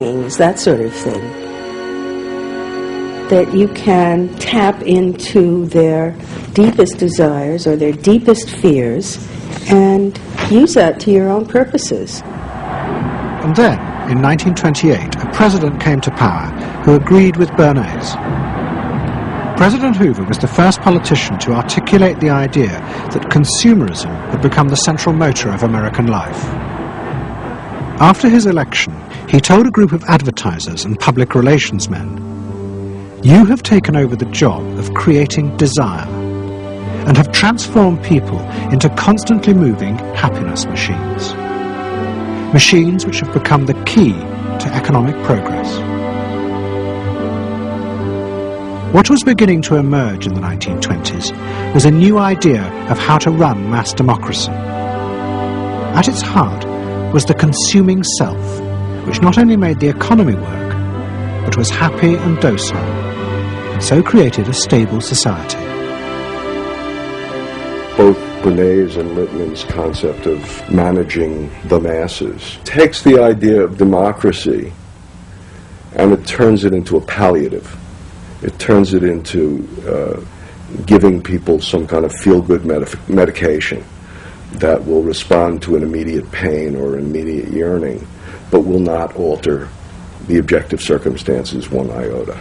that sort of thing. That you can tap into their deepest desires or their deepest fears and use that to your own purposes. And then, in 1928, a president came to power who agreed with Bernays. President Hoover was the first politician to articulate the idea that consumerism had become the central motor of American life. After his election, he told a group of advertisers and public relations men, "You have taken over the job of creating desire and have transformed people into constantly moving happiness machines. Machines which have become the key to economic progress." What was beginning to emerge in the 1920s was a new idea of how to run mass democracy. At its heart was the consuming self, which not only made the economy work, but was happy and docile, and so created a stable society. Both Bernays and Lippmann's concept of managing the masses takes the idea of democracy and it turns it into a palliative. It turns it into giving people some kind of feel-good medication that will respond to an immediate pain or an immediate yearning, but will not alter the objective circumstances one iota.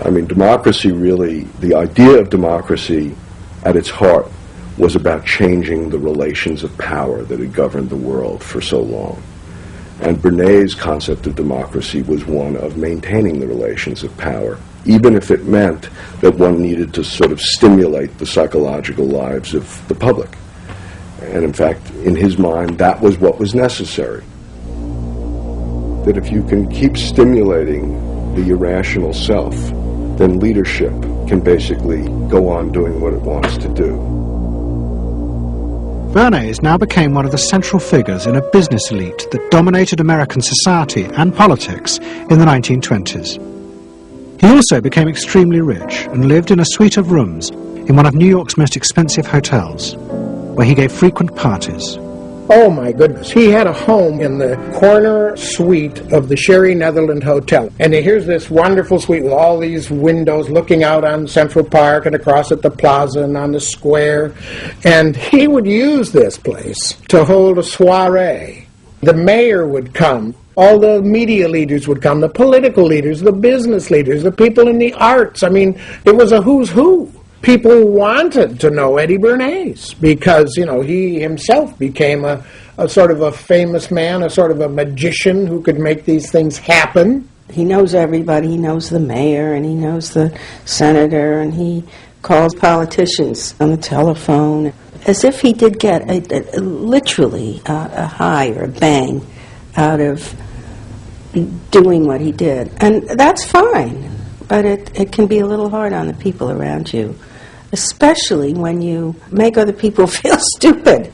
I mean, democracy really, the idea of democracy at its heart was about changing the relations of power that had governed the world for so long. And Bernays' concept of democracy was one of maintaining the relations of power, even if it meant that one needed to sort of stimulate the psychological lives of the public. And in fact, in his mind, that was what was necessary. That if you can keep stimulating the irrational self, then leadership can basically go on doing what it wants to do. Bernays now became one of the central figures in a business elite that dominated American society and politics in the 1920s. He also became extremely rich and lived in a suite of rooms in one of New York's most expensive hotels, where he gave frequent parties. Oh my goodness, he had a home in the corner suite of the Sherry Netherland Hotel. And here's this wonderful suite with all these windows looking out on Central Park and across at the plaza and on the square. And he would use this place to hold a soiree. The mayor would come. All the media leaders would come, the political leaders, the business leaders, the people in the arts. I mean, it was a who's who. People wanted to know Eddie Bernays because, you know, he himself became a sort of a famous man, a sort of a magician who could make these things happen. He knows everybody. He knows the mayor and he knows the senator and he calls politicians on the telephone as if he did get literally a high or a bang out of doing what he did. And that's fine, but it can be a little hard on the people around you, especially when you make other people feel stupid.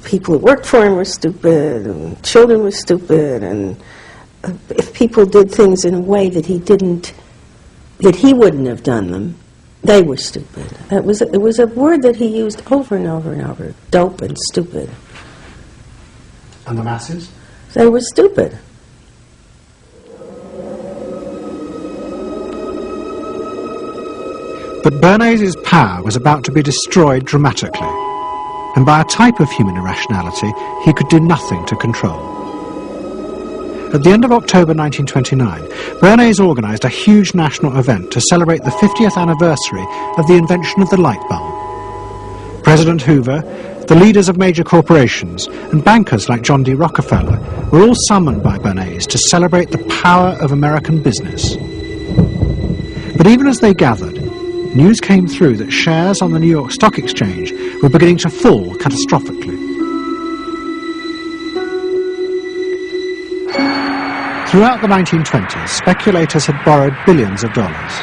People who worked for him were stupid, and children were stupid, and if people did things in a way that he wouldn't have done them, they were stupid. It was a word that he used over and over and over, dope and stupid. And the masses? They were stupid. But Bernays' power was about to be destroyed dramatically, and by a type of human irrationality he could do nothing to control. At the end of October 1929, Bernays organised a huge national event to celebrate the 50th anniversary of the invention of the light bulb. President Hoover, the leaders of major corporations, and bankers like John D. Rockefeller were all summoned by Bernays to celebrate the power of American business. But even as they gathered, news came through that shares on the New York Stock Exchange were beginning to fall catastrophically. Throughout the 1920s, speculators had borrowed billions of dollars.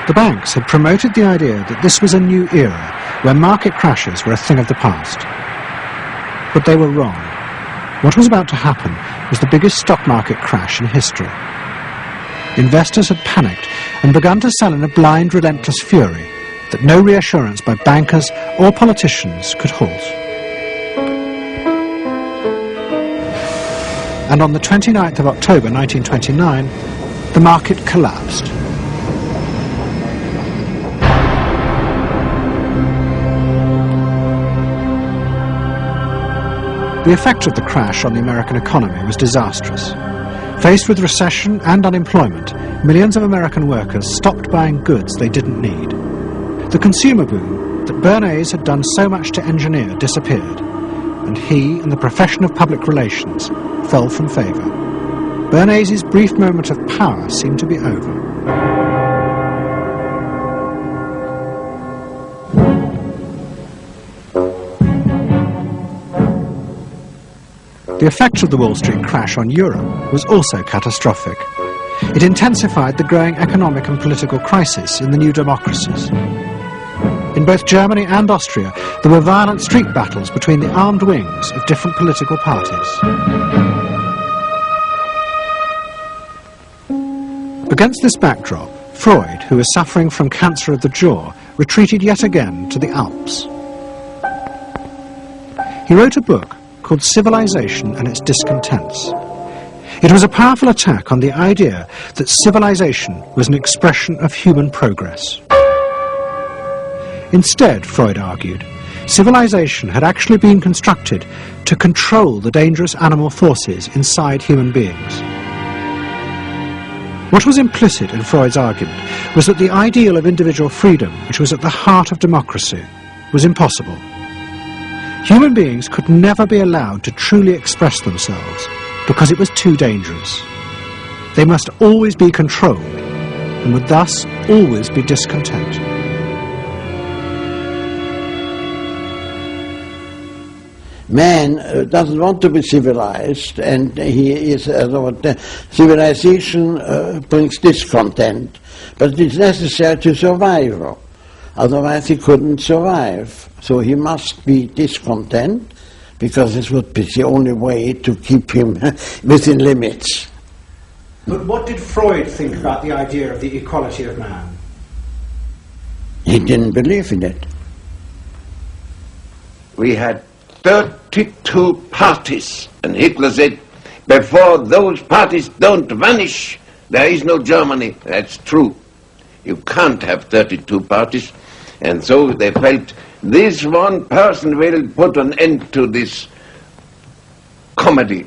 The banks had promoted the idea that this was a new era where market crashes were a thing of the past. But they were wrong. What was about to happen was the biggest stock market crash in history. Investors had panicked and begun to sell in a blind, relentless fury that no reassurance by bankers or politicians could halt. and on the 29th of October 1929, the market collapsed. The effect of the crash on the American economy was disastrous. Faced with recession and unemployment, millions of American workers stopped buying goods they didn't need. The consumer boom that Bernays had done so much to engineer disappeared, and he and the profession of public relations fell from favour. Bernays' brief moment of power seemed to be over. The effect of the Wall Street crash on Europe was also catastrophic. It intensified the growing economic and political crisis in the new democracies. In both Germany and Austria, there were violent street battles between the armed wings of different political parties. Against this backdrop, Freud, who was suffering from cancer of the jaw, retreated yet again to the Alps. He wrote a book called Civilization and Its Discontents. It was a powerful attack on the idea that civilization was an expression of human progress. Instead, Freud argued, civilization had actually been constructed to control the dangerous animal forces inside human beings. What was implicit in Freud's argument was that the ideal of individual freedom, which was at the heart of democracy, was impossible. Human beings could never be allowed to truly express themselves because it was too dangerous. They must always be controlled and would thus always be discontent. Man doesn't want to be civilized, and he is civilization brings discontent, but it is necessary to survive. Otherwise he couldn't survive. So he must be discontent, because this would be the only way to keep him within limits. But what did Freud think about the idea of the equality of man? He didn't believe in it. We had 32 parties, and Hitler said, before those parties don't vanish, there is no Germany. That's true. You can't have 32 parties. And so they felt, this one person will put an end to this comedy.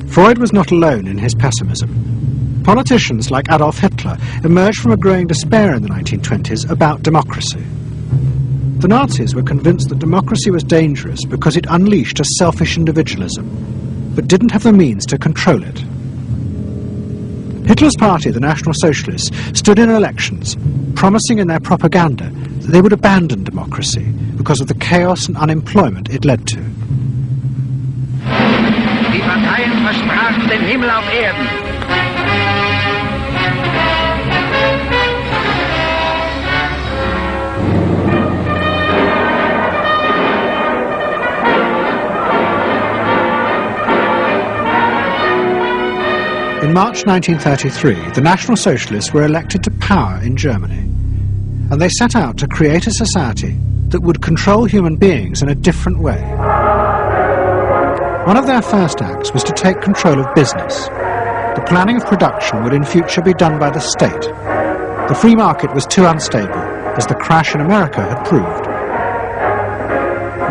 Freud was not alone in his pessimism. Politicians like Adolf Hitler emerged from a growing despair in the 1920s about democracy. The Nazis were convinced that democracy was dangerous because it unleashed a selfish individualism, but didn't have the means to control it. Hitler's party, the National Socialists, stood in elections, promising in their propaganda that they would abandon democracy because of the chaos and unemployment it led to. Die Parteien versprachen den Himmel auf Erden. In March 1933, the National Socialists were elected to power in Germany, and they set out to create a society that would control human beings in a different way. One of their first acts was to take control of business. The planning of production would in future be done by the state. The free market was too unstable, as the crash in America had proved.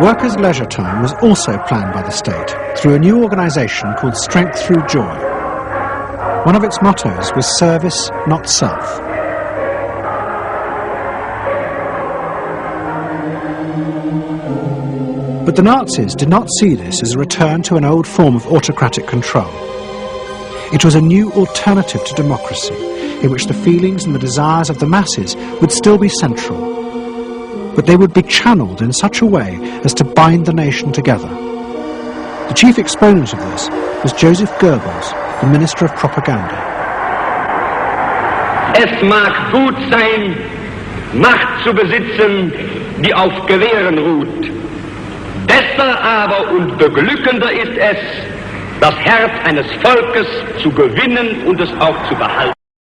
Workers' leisure time was also planned by the state through a new organisation called Strength Through Joy. One of its mottos was service, not self. But the Nazis did not see this as a return to an old form of autocratic control. It was a new alternative to democracy, in which the feelings and the desires of the masses would still be central, but they would be channeled in such a way as to bind the nation together. The chief exponent of this was Joseph Goebbels, the Minister of Propaganda. Es mag gut sein, Macht zu besitzen, die auf Gewehren ruht. Besser aber und beglückender ist es, das Herz eines Volkes zu gewinnen und es auch zu behalten.